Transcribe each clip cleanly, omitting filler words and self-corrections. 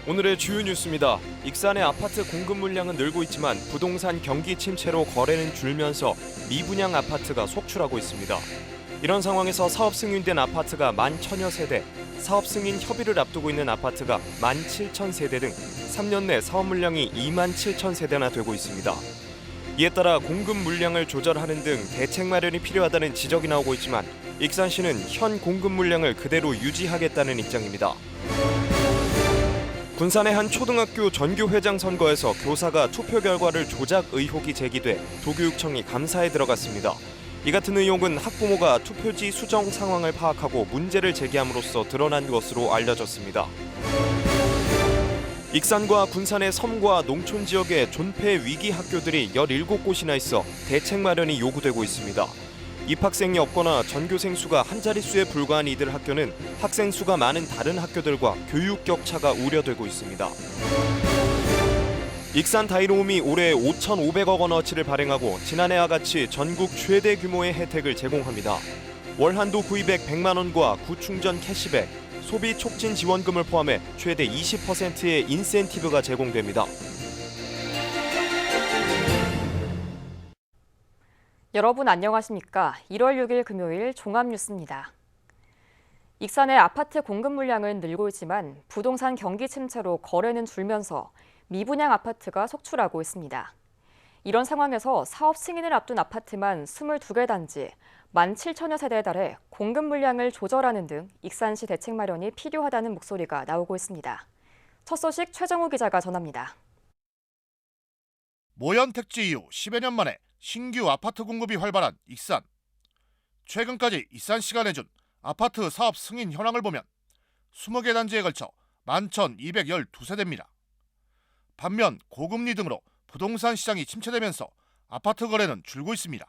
오늘의 주요 뉴스입니다. 익산의 아파트 공급 물량은 늘고 있지만 부동산 경기 침체로 거래는 줄면서 미분양 아파트가 속출하고 있습니다. 이런 상황에서 사업 승인된 아파트가 11,000여 세대, 사업 승인 협의를 앞두고 있는 아파트가 17,000세대 등 3년 내 사업 물량이 27,000세대나 되고 있습니다. 이에 따라 공급 물량을 조절하는 등 대책 마련이 필요하다는 지적이 나오고 있지만 익산시는 현 공급 물량을 그대로 유지하겠다는 입장입니다. 군산의 한 초등학교 전교회장 선거에서 교사가 투표 결과를 조작 의혹이 제기돼 도교육청이 감사에 들어갔습니다. 이 같은 의혹은 학부모가 투표지 수정 상황을 파악하고 문제를 제기함으로써 드러난 것으로 알려졌습니다. 익산과 군산의 섬과 농촌 지역에 존폐 위기 학교들이 17곳이나 있어 대책 마련이 요구되고 있습니다. 입학생이 없거나 전교생 수가 한 자릿수에 불과한 이들 학교는 학생 수가 많은 다른 학교들과 교육 격차가 우려되고 있습니다. 익산 다이로움이 올해 5,500억 원어치를 발행하고 지난해와 같이 전국 최대 규모의 혜택을 제공합니다. 월 한도 구입액 100만 원과 구충전 캐시백, 소비 촉진 지원금을 포함해 최대 20%의 인센티브가 제공됩니다. 여러분 안녕하십니까? 1월 6일 금요일 종합뉴스입니다. 익산의 아파트 공급 물량은 늘고 있지만 부동산 경기 침체로 거래는 줄면서 미분양 아파트가 속출하고 있습니다. 이런 상황에서 사업 승인을 앞둔 아파트만 22개 단지 17,000여 세대에 달해 공급 물량을 조절하는 등 익산시 대책 마련이 필요하다는 목소리가 나오고 있습니다. 첫 소식 최정우 기자가 전합니다. 모현 택지 이후 10여 년 만에 신규 아파트 공급이 활발한 익산. 최근까지 익산시가 내준 아파트 사업 승인 현황을 보면 20개 단지에 걸쳐 11,212세대입니다. 반면 고금리 등으로 부동산 시장이 침체되면서 아파트 거래는 줄고 있습니다.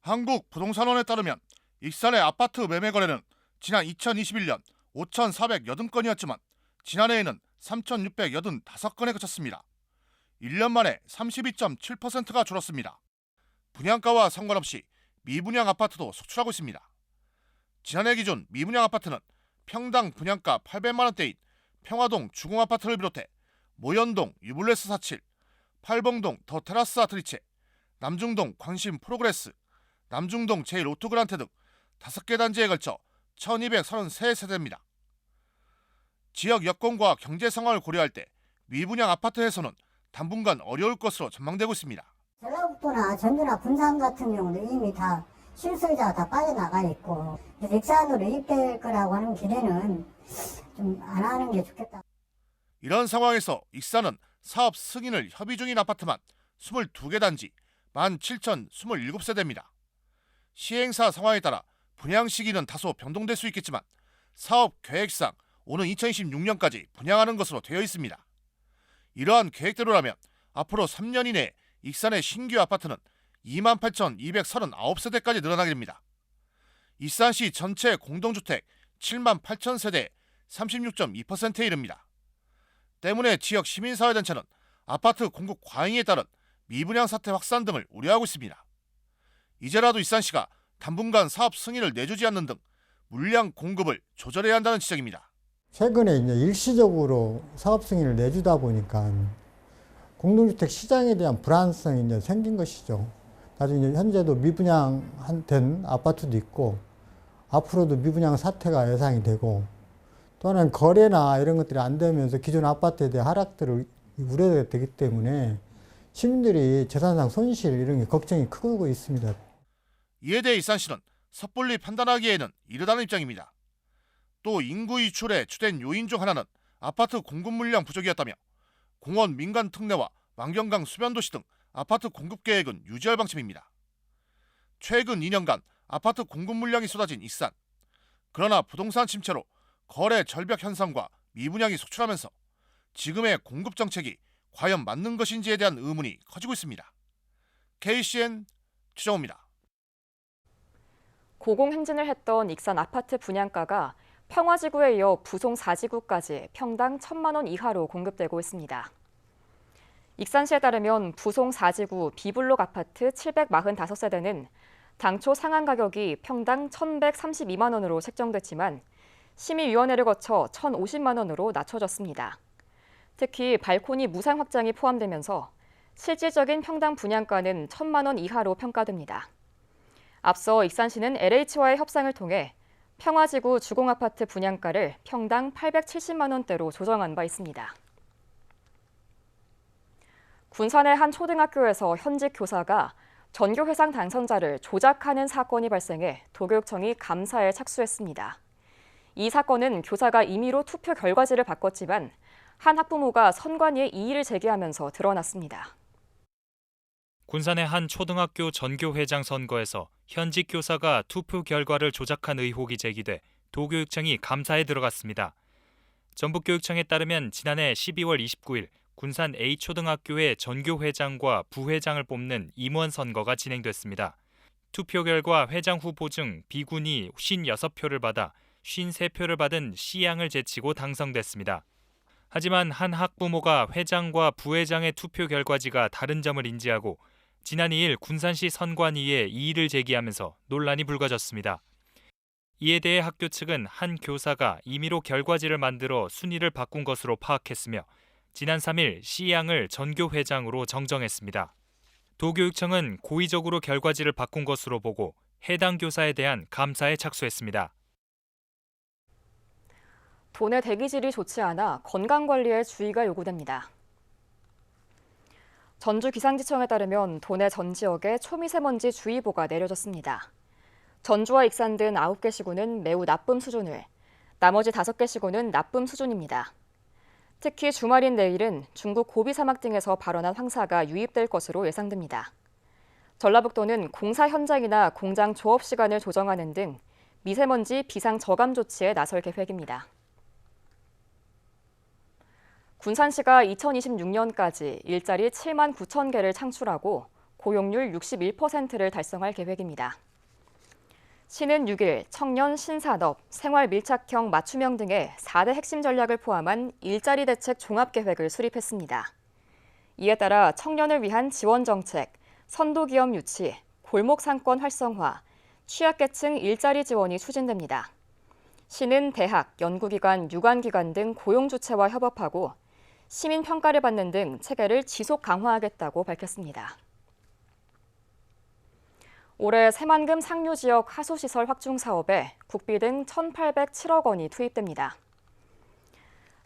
한국부동산원에 따르면 익산의 아파트 매매 거래는 지난 2021년 5,480건이었지만 지난해에는 3,685건에 그쳤습니다. 1년 만에 32.7%가 줄었습니다. 분양가와 상관없이 미분양 아파트도 속출하고 있습니다. 지난해 기준 미분양 아파트는 평당 분양가 800만 원대인 평화동 주공아파트를 비롯해 모현동 유블레스 47, 팔봉동 더 테라스 아트리체, 남중동 광신 프로그레스, 남중동 제1오토그란테 등 5개 단지에 걸쳐 1,233세대입니다. 지역 여건과 경제 상황을 고려할 때 미분양 아파트 해소는 당분간 어려울 것으로 전망되고 있습니다. 전라북도나 전주나 군산 같은 경우는 이미 다 실소유자가 다 빠져나가 있고 익산으로 이입될 거라고 하는 기대는 좀 안 하는 게 좋겠다. 이런 상황에서 익산은 사업 승인을 협의 중인 아파트만 22개 단지 17,027세대입니다. 시행사 상황에 따라 분양 시기는 다소 변동될 수 있겠지만 사업 계획상 오는 2026년까지 분양하는 것으로 되어 있습니다. 이러한 계획대로라면 앞으로 3년 이내에 익산의 신규 아파트는 28,239세대까지 늘어나게 됩니다. 익산시 전체 공동주택 78,000세대의 36.2%에 이릅니다. 때문에 지역 시민사회단체는 아파트 공급 과잉에 따른 미분양 사태 확산 등을 우려하고 있습니다. 이제라도 익산시가 당분간 사업 승인을 내주지 않는 등 물량 공급을 조절해야 한다는 지적입니다. 최근에 이제 일시적으로 사업 승인을 내주다 보니까 공동주택 시장에 대한 불안성이 이제 생긴 것이죠. 나중에 현재도 미분양된 아파트도 있고 앞으로도 미분양 사태가 예상이 되고 또 하나는 거래나 이런 것들이 안 되면서 기존 아파트에 대한 하락들을 우려되기 때문에 시민들이 재산상 손실 이런 게 걱정이 크고 있습니다. 이에 대해 익산시는 섣불리 판단하기에는 이르다는 입장입니다. 또 인구 유출의 주된 요인 중 하나는 아파트 공급 물량 부족이었다며 공원 민간 특례와 만경강 수변도시 등 아파트 공급 계획은 유지할 방침입니다. 최근 2년간 아파트 공급 물량이 쏟아진 익산. 그러나 부동산 침체로 거래 절벽 현상과 미분양이 속출하면서 지금의 공급 정책이 과연 맞는 것인지에 대한 의문이 커지고 있습니다. KCN 최정우입니다. 고공행진을 했던 익산 아파트 분양가가 평화지구에 이어 부송 4지구까지 평당 1,000만 원 이하로 공급되고 있습니다. 익산시에 따르면 부송 4지구 B블록 아파트 745세대는 당초 상한 가격이 평당 1,132만 원으로 책정됐지만 심의위원회를 거쳐 1,050만 원으로 낮춰졌습니다. 특히 발코니 무상 확장이 포함되면서 실질적인 평당 분양가는 1,000만 원 이하로 평가됩니다. 앞서 익산시는 LH와의 협상을 통해 평화지구 주공아파트 분양가를 평당 870만 원대로 조정한 바 있습니다. 군산의 한 초등학교에서 현직 교사가 전교회장 당선자를 조작하는 사건이 발생해 도교육청이 감사에 착수했습니다. 이 사건은 교사가 임의로 투표 결과지를 바꿨지만 한 학부모가 선관위에 이의를 제기하면서 드러났습니다. 군산의 한 초등학교 전교회장 선거에서 현직 교사가 투표 결과를 조작한 의혹이 제기돼 도교육청이 감사에 들어갔습니다. 전북교육청에 따르면 지난해 12월 29일 군산 A초등학교의 전교회장과 부회장을 뽑는 임원 선거가 진행됐습니다. 투표 결과 회장 후보 중 B군이 56표를 받아 53표를 받은 C양을 제치고 당선됐습니다. 하지만 한 학부모가 회장과 부회장의 투표 결과지가 다른 점을 인지하고 지난 2일 군산시 선관위에 이의를 제기하면서 논란이 불거졌습니다. 이에 대해 학교 측은 한 교사가 임의로 결과지를 만들어 순위를 바꾼 것으로 파악했으며 지난 3일 C양을 전교회장으로 정정했습니다. 도교육청은 고의적으로 결과지를 바꾼 것으로 보고 해당 교사에 대한 감사에 착수했습니다. 도내 대기질이 좋지 않아 건강관리에 주의가 요구됩니다. 전주기상지청에 따르면 도내 전 지역에 초미세먼지 주의보가 내려졌습니다. 전주와 익산 등 9개 시군은 매우 나쁨 수준을, 나머지 5개 시군은 나쁨 수준입니다. 특히 주말인 내일은 중국 고비 사막 등에서 발원한 황사가 유입될 것으로 예상됩니다. 전라북도는 공사 현장이나 공장 조업 시간을 조정하는 등 미세먼지 비상 저감 조치에 나설 계획입니다. 군산시가 2026년까지 일자리 7만 9천 개를 창출하고 고용률 61%를 달성할 계획입니다. 시는 6일 청년 신산업, 생활 밀착형 맞춤형 등의 4대 핵심 전략을 포함한 일자리 대책 종합계획을 수립했습니다. 이에 따라 청년을 위한 지원 정책, 선도기업 유치, 골목 상권 활성화, 취약계층 일자리 지원이 추진됩니다. 시는 대학, 연구기관, 유관기관 등 고용주체와 협업하고 시민 평가를 받는 등 체계를 지속 강화하겠다고 밝혔습니다. 올해 새만금 상류 지역 하수시설 확충 사업에 국비 등 1,807억 원이 투입됩니다.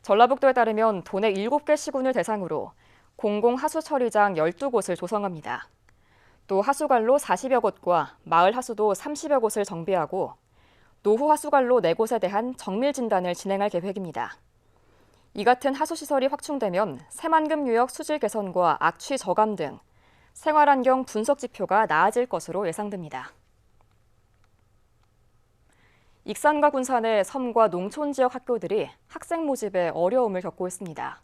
전라북도에 따르면 도내 7개 시군을 대상으로 공공하수처리장 12곳을 조성합니다. 또 하수관로 40여 곳과 마을 하수도 30여 곳을 정비하고 노후 하수관로 4곳에 대한 정밀 진단을 진행할 계획입니다. 이 같은 하수시설이 확충되면 새만금 유역 수질 개선과 악취 저감 등 생활환경 분석 지표가 나아질 것으로 예상됩니다. 익산과 군산의 섬과 농촌 지역 학교들이 학생 모집에 어려움을 겪고 있습니다.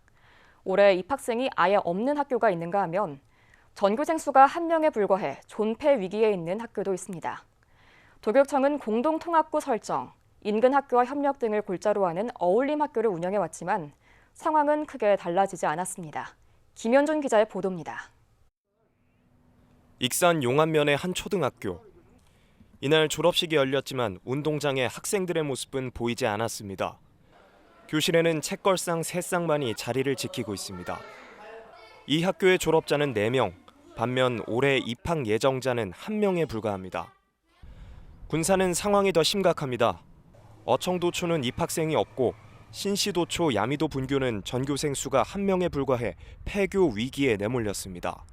올해 입학생이 아예 없는 학교가 있는가 하면 전교생 수가 1명에 불과해 존폐 위기에 있는 학교도 있습니다. 도교육청은 공동통합구 설정, 인근 학교와 협력 등을 골자로 하는 어울림 학교를 운영해왔지만 상황은 크게 달라지지 않았습니다. 김현준 기자의 보도입니다. 익산 용안면의 한 초등학교. 이날 졸업식이 열렸지만 운동장에 학생들의 모습은 보이지 않았습니다. 교실에는 책걸상 3쌍만이 자리를 지키고 있습니다. 이 학교의 졸업자는 4명, 반면 올해 입학 예정자는 1명에 불과합니다. 군산은 상황이 더 심각합니다. 어청도초는 입학생이 없고 신시도초 야미도 분교는 전교생 수가 1명에 불과해 폐교 위기에 내몰렸습니다.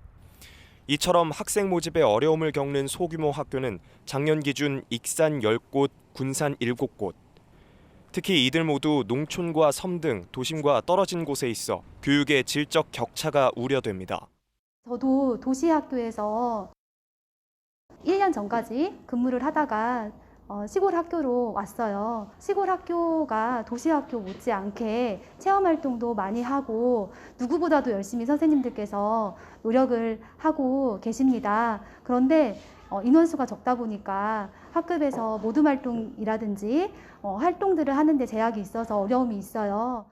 이처럼 학생 모집에 어려움을 겪는 소규모 학교는 작년 기준 익산 10곳, 군산 7곳. 특히 이들 모두 농촌과 섬 등 도심과 떨어진 곳에 있어 교육의 질적 격차가 우려됩니다. 저도 도시학교에서 1년 전까지 근무를 하다가 시골 학교로 왔어요. 시골 학교가 도시 학교 못지않게 체험 활동도 많이 하고 누구보다도 열심히 선생님들께서 노력을 하고 계십니다. 그런데 인원수가 적다 보니까 학급에서 모둠 활동이라든지 활동들을 하는데 제약이 있어서 어려움이 있어요.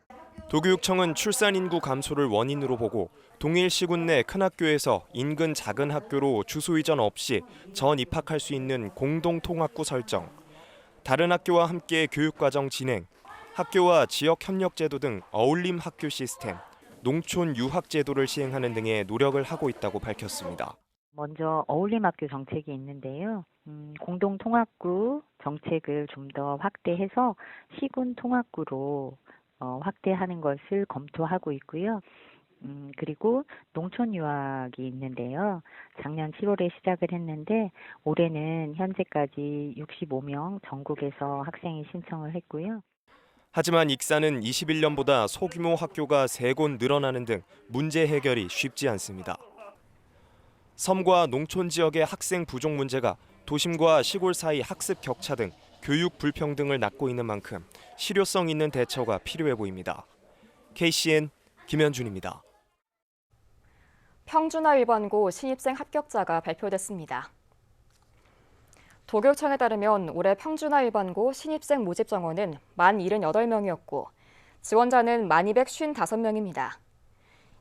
도교육청은 출산 인구 감소를 원인으로 보고 동일 시군 내 큰 학교에서 인근 작은 학교로 주소 이전 없이 전 입학할 수 있는 공동통합구 설정, 다른 학교와 함께 교육과정 진행, 학교와 지역 협력 제도 등 어울림 학교 시스템, 농촌 유학 제도를 시행하는 등의 노력을 하고 있다고 밝혔습니다. 먼저 어울림학교 정책이 있는데요. 공동통합구 정책을 좀 더 확대해서 시군 통합구로 확대하는 것을 검토하고 있고요. 그리고 농촌 유학이 있는데요. 작년 7월에 시작을 했는데 올해는 현재까지 65명 전국에서 학생이 신청을 했고요. 하지만 익산은 21년보다 소규모 학교가 3곳 늘어나는 등 문제 해결이 쉽지 않습니다. 섬과 농촌 지역의 학생 부족 문제가 도심과 시골 사이 학습 격차 등 교육 불평등을 낳고 있는 만큼 실효성 있는 대처가 필요해 보입니다. KCN 김현준입니다. 평준화 일반고 신입생 합격자가 발표됐습니다. 도교육청에 따르면 올해 평준화 일반고 신입생 모집 정원은 1,078명이었고 지원자는 1,255명입니다.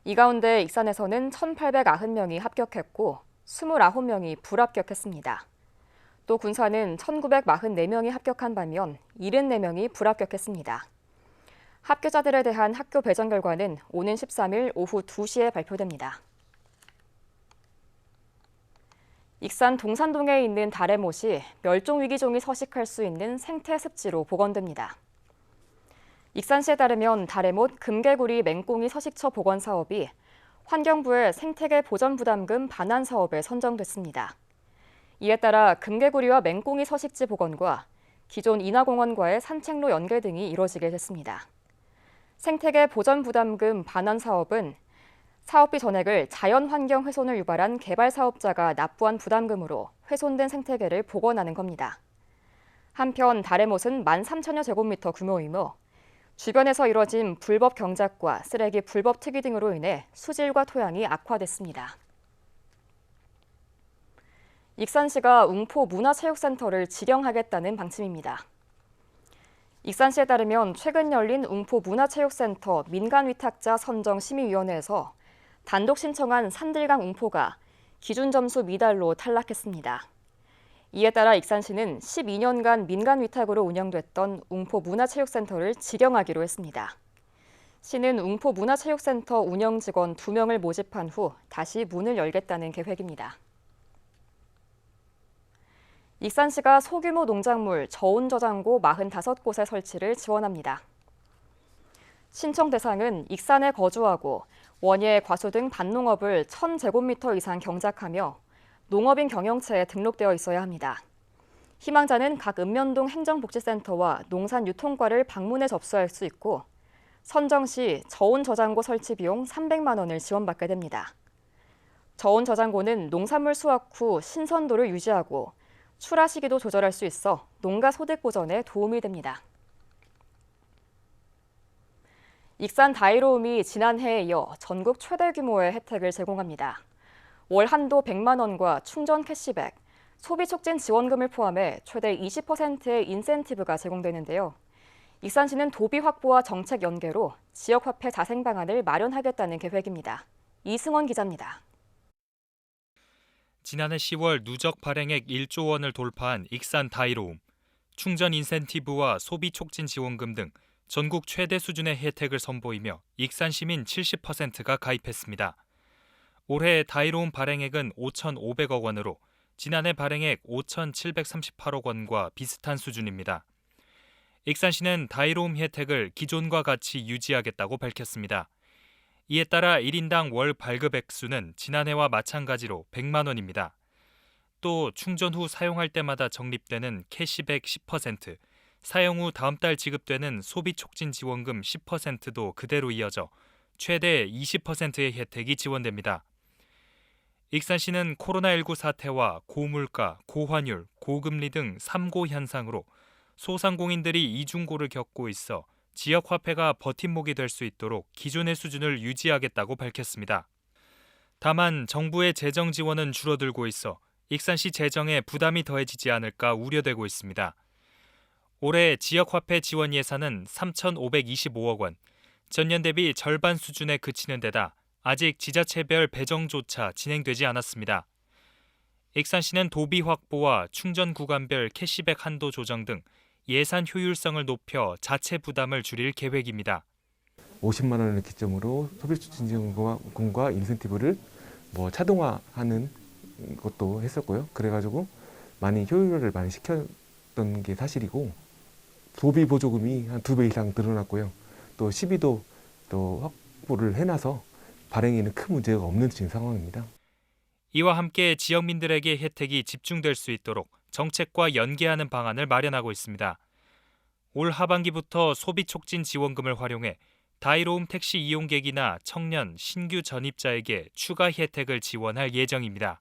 이 가운데 익산에서는 1,890명이 합격했고 29명이 불합격했습니다. 또 군산은 1,944명이 합격한 반면 74명이 불합격했습니다. 합격자들에 대한 학교 배정 결과는 오는 13일 오후 2시에 발표됩니다. 익산 동산동에 있는 다래못이 멸종위기종이 서식할 수 있는 생태습지로 복원됩니다. 익산시에 따르면 다래못 금개구리 맹꽁이 서식처 복원 사업이 환경부의 생태계 보전 부담금 반환 사업에 선정됐습니다. 이에 따라 금개구리와 맹꽁이 서식지 복원과 기존 인하공원과의 산책로 연계 등이 이뤄지게 됐습니다. 생태계 보전 부담금 반환 사업은 사업비 전액을 자연환경 훼손을 유발한 개발 사업자가 납부한 부담금으로 훼손된 생태계를 복원하는 겁니다. 한편 다래못은 13,000여 제곱미터 규모이며 주변에서 이뤄진 불법 경작과 쓰레기 불법 투기 등으로 인해 수질과 토양이 악화됐습니다. 익산시가 웅포 문화체육센터를 지령하겠다는 방침입니다. 익산시에 따르면 최근 열린 웅포 문화체육센터 민간위탁자 선정심의위원회에서 단독 신청한 산들강 웅포가 기준 점수 미달로 탈락했습니다. 이에 따라 익산시는 12년간 민간 위탁으로 운영됐던 웅포 문화체육센터를 지령하기로 했습니다. 시는 웅포 문화체육센터 운영 직원 2명을 모집한 후 다시 문을 열겠다는 계획입니다. 익산시가 소규모 농작물 저온 저장고 45곳의 설치를 지원합니다. 신청 대상은 익산에 거주하고 원예, 과수 등 밭농업을 1,000제곱미터 이상 경작하며 농업인 경영체에 등록되어 있어야 합니다. 희망자는 각 읍면동 행정복지센터와 농산유통과를 방문해 접수할 수 있고 선정 시 저온 저장고 설치 비용 300만 원을 지원받게 됩니다. 저온 저장고는 농산물 수확 후 신선도를 유지하고 출하 시기도 조절할 수 있어 농가 소득 보전에 도움이 됩니다. 익산 다이로움이 지난해에 이어 전국 최대 규모의 혜택을 제공합니다. 월 한도 100만 원과 충전 캐시백, 소비 촉진 지원금을 포함해 최대 20%의 인센티브가 제공되는데요. 익산시는 도비 확보와 정책 연계로 지역화폐 자생 방안을 마련하겠다는 계획입니다. 이승원 기자입니다. 지난해 10월 누적 발행액 1조 원을 돌파한 익산 다이로움. 충전 인센티브와 소비 촉진 지원금 등 전국 최대 수준의 혜택을 선보이며 익산 시민 70%가 가입했습니다. 올해 다이로움 발행액은 5,500억 원으로 지난해 발행액 5,738억 원과 비슷한 수준입니다. 익산시는 다이로움 혜택을 기존과 같이 유지하겠다고 밝혔습니다. 이에 따라 1인당 월 발급 액수는 지난해와 마찬가지로 100만 원입니다. 또 충전 후 사용할 때마다 적립되는 캐시백 10%, 사용 후 다음 달 지급되는 소비 촉진 지원금 10%도 그대로 이어져 최대 20%의 혜택이 지원됩니다. 익산시는 코로나19 사태와 고물가, 고환율, 고금리 등 3고 현상으로 소상공인들이 이중고를 겪고 있어 지역화폐가 버팀목이 될 수 있도록 기존의 수준을 유지하겠다고 밝혔습니다. 다만 정부의 재정 지원은 줄어들고 있어 익산시 재정에 부담이 더해지지 않을까 우려되고 있습니다. 올해 지역화폐 지원 예산은 3,525억 원, 전년 대비 절반 수준에 그치는 데다 아직 지자체별 배정조차 진행되지 않았습니다. 익산시는 도비 확보와 충전 구간별 캐시백 한도 조정 등 예산 효율성을 높여 자체 부담을 줄일 계획입니다. 50만 원을 기점으로 소비촉진지원금과 인센티브를 차등화하는 것도 했었고요. 그래가지고 많이 효율화를 많이 시켰던 게 사실이고, 소비 보조금이 한 2배 이상 늘어났고요. 또 시비도 또 확보를 해놔서 발행에는 큰 문제가 없는 지금 상황입니다. 이와 함께 지역민들에게 혜택이 집중될 수 있도록 정책과 연계하는 방안을 마련하고 있습니다. 올 하반기부터 소비촉진 지원금을 활용해 다이로움 택시 이용객이나 청년, 신규 전입자에게 추가 혜택을 지원할 예정입니다.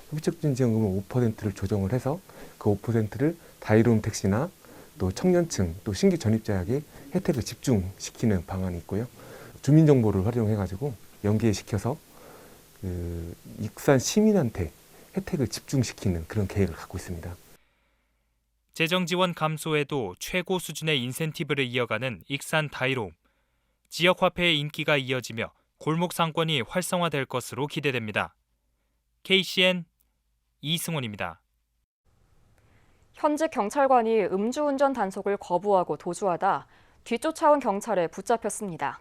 소비촉진 지원금은 5%를 조정을 해서 그 5%를 다이로움 택시나 또 청년층, 또 신규 전입자에게 혜택을 집중시키는 방안이 있고요. 주민정보를 활용해가지고 연계시켜서 익산 시민한테 혜택을 집중시키는 그런 계획을 갖고 있습니다. 재정 지원 감소에도 최고 수준의 인센티브를 이어가는 익산 다이로움. 지역 화폐의 인기가 이어지며 골목 상권이 활성화될 것으로 기대됩니다. KCN 이승훈입니다. 현직 경찰관이 음주운전 단속을 거부하고 도주하다 뒤쫓아온 경찰에 붙잡혔습니다.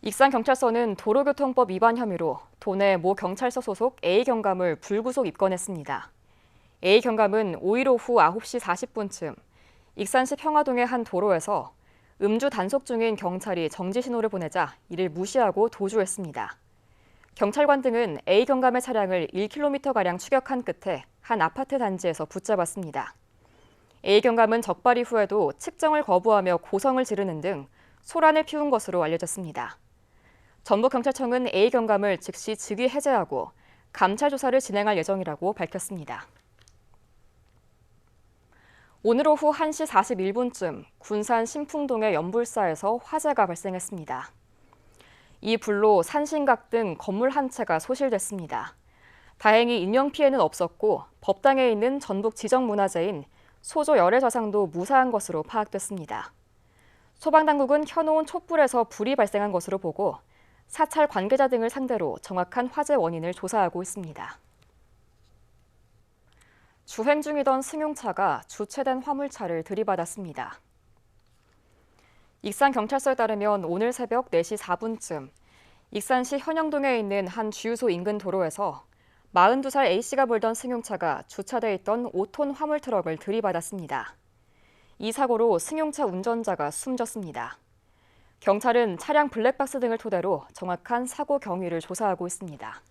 익산경찰서는 도로교통법 위반 혐의로 도내 모 경찰서 소속 A경감을 불구속 입건했습니다. A경감은 5일 오후 9시 40분쯤 익산시 평화동의 한 도로에서 음주 단속 중인 경찰이 정지 신호를 보내자 이를 무시하고 도주했습니다. 경찰관 등은 A경감의 차량을 1km가량 추격한 끝에 한 아파트 단지에서 붙잡았습니다. A경감은 적발 이후에도 측정을 거부하며 고성을 지르는 등 소란을 피운 것으로 알려졌습니다. 전북경찰청은 A경감을 즉시 직위 해제하고 감찰 조사를 진행할 예정이라고 밝혔습니다. 오늘 오후 1시 41분쯤 군산 신풍동의 연불사에서 화재가 발생했습니다. 이 불로 산신각 등 건물 한 채가 소실됐습니다. 다행히 인명피해는 없었고 법당에 있는 전북 지정문화재인 소조 열애좌상도 무사한 것으로 파악됐습니다. 소방당국은 켜놓은 촛불에서 불이 발생한 것으로 보고 사찰 관계자 등을 상대로 정확한 화재 원인을 조사하고 있습니다. 주행 중이던 승용차가 주차된 화물차를 들이받았습니다. 익산경찰서에 따르면 오늘 새벽 4시 4분쯤 익산시 현영동에 있는 한 주유소 인근 도로에서 42살 A씨가 몰던 승용차가 주차돼 있던 5톤 화물 트럭을 들이받았습니다. 이 사고로 승용차 운전자가 숨졌습니다. 경찰은 차량 블랙박스 등을 토대로 정확한 사고 경위를 조사하고 있습니다.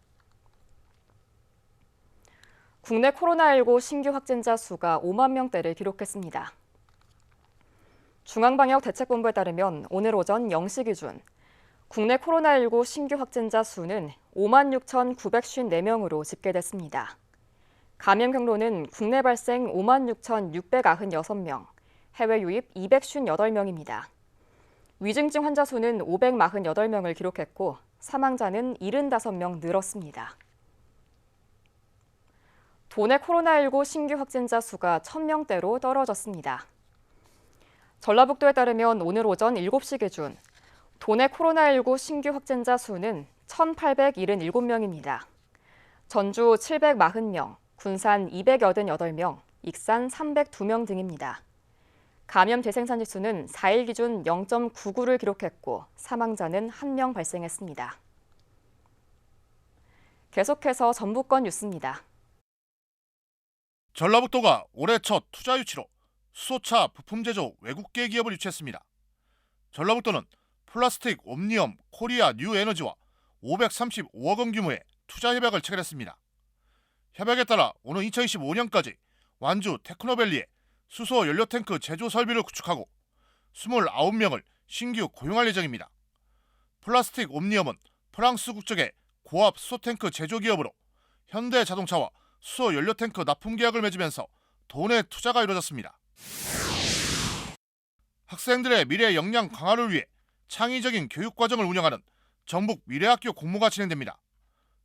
국내 코로나19 신규 확진자 수가 5만 명대를 기록했습니다. 중앙방역대책본부에 따르면 오늘 오전 0시 기준 국내 코로나19 신규 확진자 수는 5만 6,954명으로 집계됐습니다. 감염 경로는 국내 발생 5만 6,696명, 해외 유입 258명입니다. 위중증 환자 수는 548명을 기록했고 사망자는 75명 늘었습니다. 도내 코로나19 신규 확진자 수가 1,000명대로 떨어졌습니다. 전라북도에 따르면 오늘 오전 7시 기준 도내 코로나19 신규 확진자 수는 1,877명입니다. 전주 740명, 군산 288명, 익산 302명 등입니다. 감염 재생산 지수는 4일 기준 0.99를 기록했고 사망자는 1명 발생했습니다. 계속해서 전북권 뉴스입니다. 전라북도가 올해 첫 투자 유치로 수소차 부품 제조 외국계 기업을 유치했습니다. 전라북도는 플라스틱 옴니엄 코리아 뉴에너지와 535억 원 규모의 투자 협약을 체결했습니다. 협약에 따라 오는 2025년까지 완주 테크노밸리에 수소 연료 탱크 제조 설비를 구축하고 29명을 신규 고용할 예정입니다. 플라스틱 옴니엄은 프랑스 국적의 고압 수소 탱크 제조 기업으로 현대자동차와 수소 연료 탱크 납품 계약을 맺으면서 도내 투자가 이루어졌습니다. 학생들의 미래 역량 강화를 위해 창의적인 교육 과정을 운영하는 전북 미래학교 공모가 진행됩니다.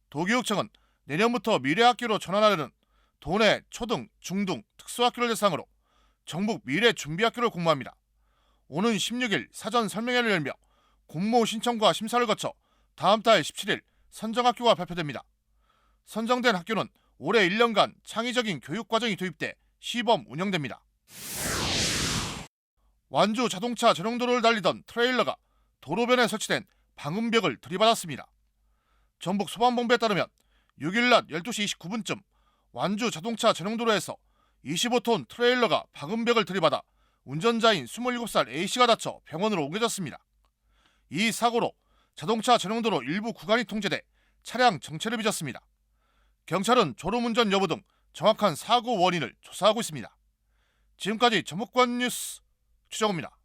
도교육청은 내년부터 미래학교로 전환하려는 도내 초등, 중등, 특수학교를 대상으로 전북 미래준비학교를 공모합니다. 오는 16일 사전 설명회를 열며 공모 신청과 심사를 거쳐 다음 달 17일 선정학교가 발표됩니다. 선정된 학교는 올해 1년간 창의적인 교육과정이 도입돼 시범 운영됩니다. 완주 자동차 전용도로를 달리던 트레일러가 도로변에 설치된 방음벽을 들이받았습니다. 전북 소방본부에 따르면 6일 낮 12시 29분쯤 완주 자동차 전용도로에서 25톤 트레일러가 방음벽을 들이받아 운전자인 27살 A씨가 다쳐 병원으로 옮겨졌습니다. 이 사고로 자동차 전용도로 일부 구간이 통제돼 차량 정체를 빚었습니다. 경찰은 졸음운전 여부 등 정확한 사고 원인을 조사하고 있습니다. 지금까지 전북권 뉴스 최정우입니다.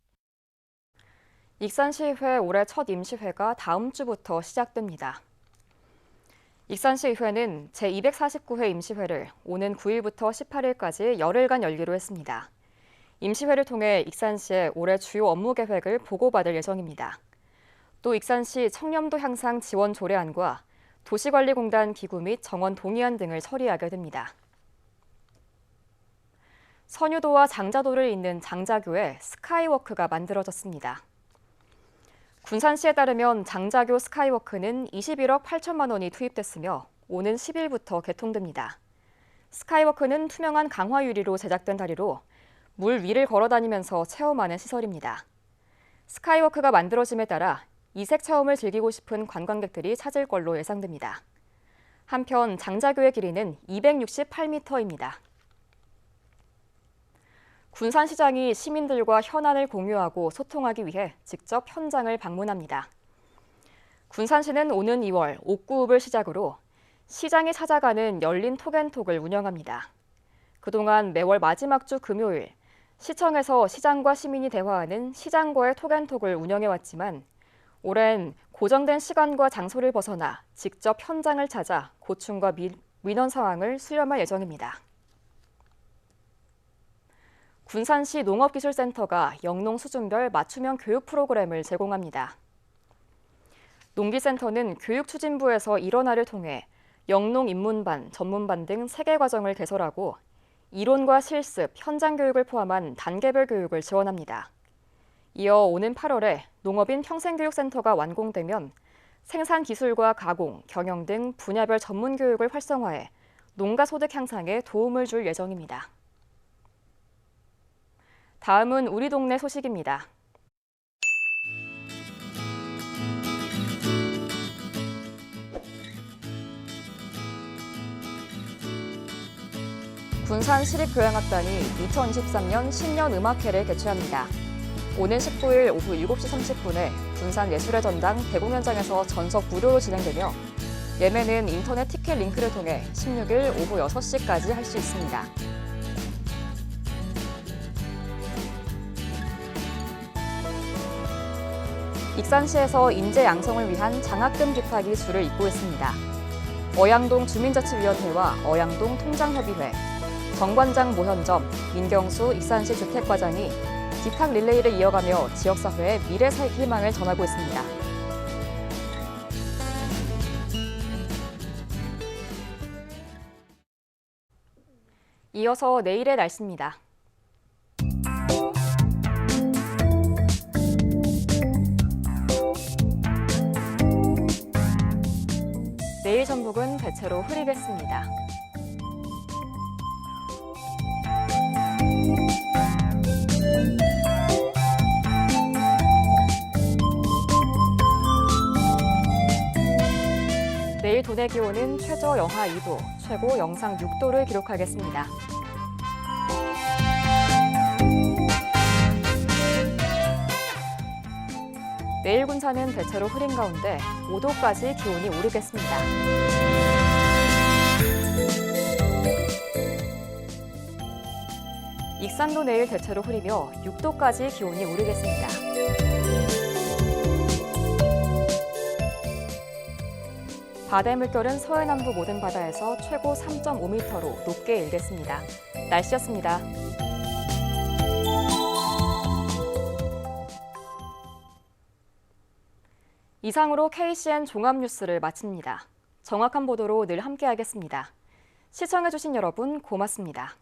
익산시의회 올해 첫 임시회가 다음 주부터 시작됩니다. 익산시의회는 제249회 임시회를 오는 9일부터 18일까지 열흘간 열기로 했습니다. 임시회를 통해 익산시의 올해 주요 업무 계획을 보고받을 예정입니다. 또 익산시 청렴도 향상 지원 조례안과 도시관리공단 기구 및 정원 동의안 등을 처리하게 됩니다. 선유도와 장자도를 잇는 장자교에 스카이워크가 만들어졌습니다. 군산시에 따르면 장자교 스카이워크는 21억 8천만 원이 투입됐으며 오는 10일부터 개통됩니다. 스카이워크는 투명한 강화 유리로 제작된 다리로 물 위를 걸어다니면서 체험하는 시설입니다. 스카이워크가 만들어짐에 따라 이색 체험을 즐기고 싶은 관광객들이 찾을 걸로 예상됩니다. 한편 장자교의 길이는 268m입니다. 군산시장이 시민들과 현안을 공유하고 소통하기 위해 직접 현장을 방문합니다. 군산시는 오는 2월 옥구읍을 시작으로 시장이 찾아가는 열린 톡앤톡을 운영합니다. 그동안 매월 마지막 주 금요일 시청에서 시장과 시민이 대화하는 시장과의 톡앤톡을 운영해왔지만 올해는 고정된 시간과 장소를 벗어나 직접 현장을 찾아 고충과 민원 상황을 수렴할 예정입니다. 군산시 농업기술센터가 영농 수준별 맞춤형 교육 프로그램을 제공합니다. 농기센터는 교육추진부에서 일원화를 통해 영농 입문반, 전문반 등 3개 과정을 개설하고 이론과 실습, 현장 교육을 포함한 단계별 교육을 지원합니다. 이어 오는 8월에 농업인 평생교육센터가 완공되면 생산기술과 가공, 경영 등 분야별 전문 교육을 활성화해 농가 소득 향상에 도움을 줄 예정입니다. 다음은 우리 동네 소식입니다. 군산시립교향악단이 2023년 신년음악회를 개최합니다. 오는 19일 오후 7시 30분에 군산 예술의 전당 대공연장에서 전석 무료로 진행되며 예매는 인터넷 티켓 링크를 통해 16일 오후 6시까지 할 수 있습니다. 익산시에서 인재 양성을 위한 장학금 기탁이 줄을 잇고 있습니다. 어양동 주민자치위원회와 어양동 통장협의회, 정관장 모현점, 민경수 익산시 주택과장이 기탁 릴레이를 이어가며 지역사회의 미래 희망을 전하고 있습니다. 이어서 내일의 날씨입니다. 내일 전북은 대체로 흐리겠습니다. 내일 도내 기온은 최저 영하 2도, 최고 영상 6도를 기록하겠습니다. 내일 군산은 대체로 흐린 가운데 5도까지 기온이 오르겠습니다. 익산도 내일 대체로 흐리며 6도까지 기온이 오르겠습니다. 바다의 물결은 서해남부 모든 바다에서 최고 3.5m로 높게 일겠습니다. 날씨였습니다. 이상으로 KCN 종합뉴스를 마칩니다. 정확한 보도로 늘 함께하겠습니다. 시청해주신 여러분 고맙습니다.